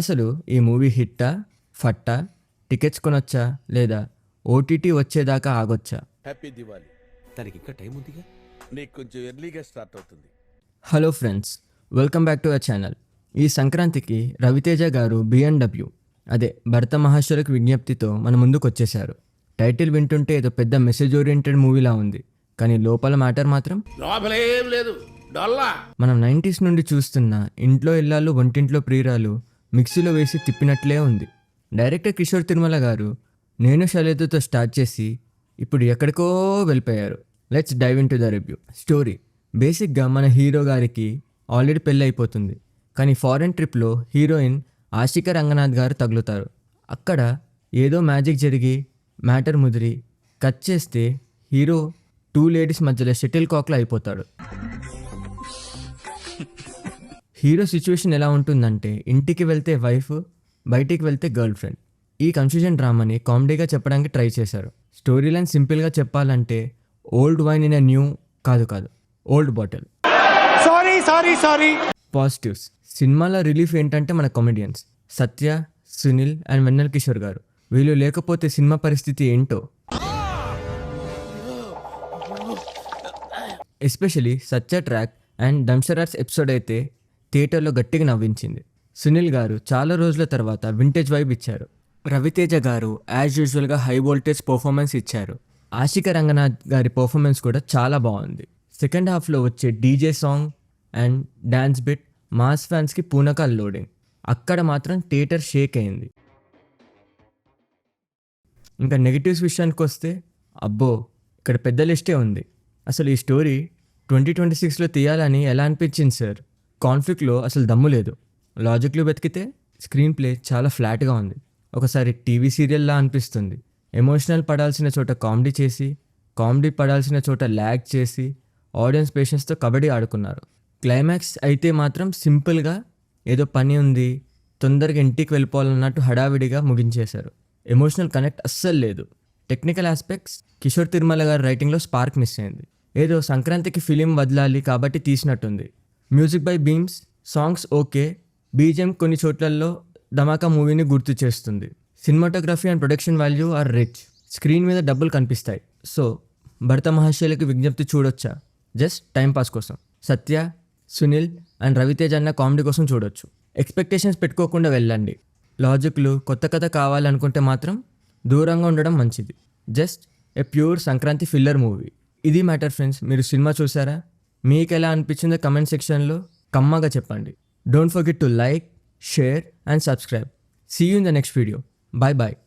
అసలు ఈ movie హిట్టా, ఫట్టా, tickets కొనొచ్చా లేదా ఓటీటీ వచ్చేదాకా ఆగొచ్చా? హ్యాపీ దివాలి. తనకి ఇంకా టైం ఉందిగా. నీకు కొంచెం ఎర్లీగా స్టార్ట్ అవుతుంది. Hello friends, welcome back to our channel. ఈ సంక్రాంతికి రవితేజ గారు బిఎన్డబ్ల్యూ అదే భరత మహేశ్వరికి విజ్ఞప్తితో మన ముందుకు వచ్చేశారు. టైటిల్ వింటుంటే ఏదో పెద్ద మెసేజ్ ఓరియంటెడ్ మూవీలా ఉంది, కానీ లోపల మ్యాటర్ మాత్రం లోపలేం లేదు, డొల్లా. మనం 90s నుండి చూస్తున్న ఇంట్లో ఇల్లాలు వంటింట్లో ప్రియురాలు మిక్సీలో వేసి తిప్పినట్లే ఉంది. డైరెక్టర్ కిషోర్ తిరుమల గారు నేను శైలజతో స్టార్ట్ చేసి ఇప్పుడు ఎక్కడికో వెళ్ళిపోయారు. Let's dive into the review. Story బేసిక్గా మన హీరో గారికి ఆల్రెడీ పెళ్ళి అయిపోతుంది, కానీ ఫారెన్ ట్రిప్లో హీరోయిన్ ఆశిక రంగనాథ్ గారు తగులుతారు. అక్కడ ఏదో మ్యాజిక్ జరిగి మ్యాటర్ ముదిరి కట్ చేస్తే హీరో 2 లేడీస్ మధ్యలో షటిల్ కాక్లో అయిపోతాడు. హీరో సిచ్యువేషన్ ఎలా ఉంటుందంటే ఇంటికి వెళ్తే వైఫ్, బయటికి వెళ్తే గర్ల్ ఫ్రెండ్. ఈ కన్ఫ్యూజన్ డ్రామాని కామెడీగా చెప్పడానికి ట్రై చేశారు. స్టోరీ లైన్ సింపుల్గా చెప్పాలంటే old wine in a new కాదు ఓల్డ్ బాటిల్. సారీ. పాజిటివ్స్ సినిమాలో రిలీఫ్ ఏంటంటే మన కామెడియన్స్ సత్య, సునీల్ అండ్ వెన్నెల కిషోర్ గారు. వీళ్ళు లేకపోతే సినిమా పరిస్థితి ఏంటో. Especially Satya track and dumb charades episode అయితే థియేటర్లో గట్టిగా నవ్వించింది. సునీల్ గారు చాలా రోజుల తర్వాత వింటేజ్ వైబ్ ఇచ్చారు. రవితేజ గారు యాజ్ యూజువల్గా హై వోల్టేజ్ పర్ఫార్మెన్స్ ఇచ్చారు. ఆశిక రంగనాథ్ గారి పర్ఫార్మెన్స్ కూడా చాలా బాగుంది. సెకండ్ హాఫ్లో వచ్చే DJ song and dance bit mass ఫ్యాన్స్కి పూనకాలు లోడింగ్. అక్కడ మాత్రం థియేటర్ షేక్ అయింది. ఇంకా నెగిటివ్స్ విషయానికి వస్తే అబ్బో ఇక్కడ పెద్ద లిస్టే ఉంది. అసలు ఈ స్టోరీ 2026లో తీయాలని ఎలా అనిపించింది సార్? కాన్ఫ్లిక్ట్లో అసలు దమ్ము లేదు. లాజిక్లు వెతికితే స్క్రీన్ ప్లే చాలా ఫ్లాట్గా ఉంది. ఒకసారి టీవీ సీరియల్లా అనిపిస్తుంది. ఎమోషనల్ పడాల్సిన చోట కామెడీ చేసి, కామెడీ పడాల్సిన చోట ల్యాగ్ చేసి ఆడియన్స్ పేషెన్స్తో కబడ్డీ ఆడుకున్నారు. క్లైమాక్స్ అయితే మాత్రం సింపుల్గా ఏదో పని ఉంది, తొందరగా ఇంటికి వెళ్ళిపోవాలన్నట్టు హడావిడిగా ముగించేశారు. ఎమోషనల్ కనెక్ట్ అస్సలు లేదు. టెక్నికల్ ఆస్పెక్ట్స్ కిషోర్ తిరుమల గారి రైటింగ్లో స్పార్క్ మిస్ అయింది. ఏదో సంక్రాంతికి ఫిలిం వదలాలి కాబట్టి తీసినట్టుంది. Music by Bheems, songs okay, BGM కొన్ని చోట్లలో ధమాకా మూవీని గుర్తు చేస్తుంది. Cinematography and production value are rich. Screen మీద డబ్బులు కనిపిస్తాయి. సో భరత మహర్షులకి విజ్ఞప్తి చూడొచ్చా? జస్ట్ టైంపాస్ కోసం. సత్య, సునీల్ అండ్ రవితేజ అన్న కామెడీ కోసం చూడొచ్చు. ఎక్స్పెక్టేషన్స్ పెట్టుకోకుండా వెళ్ళండి. లాజిక్లు, కొత్త కథ కావాలనుకుంటే మాత్రం దూరంగా ఉండడం మంచిది. Just a pure Sankranti filler movie. ఇది మ్యాటర్ ఫ్రెండ్స్. మీరు సినిమా చూసారా? మీకు ఎలా అనిపించిందో కమెంట్ సెక్షన్లో కమ్మగా చెప్పండి. Don't forget to like, share and subscribe. See you in the next video. Bye bye.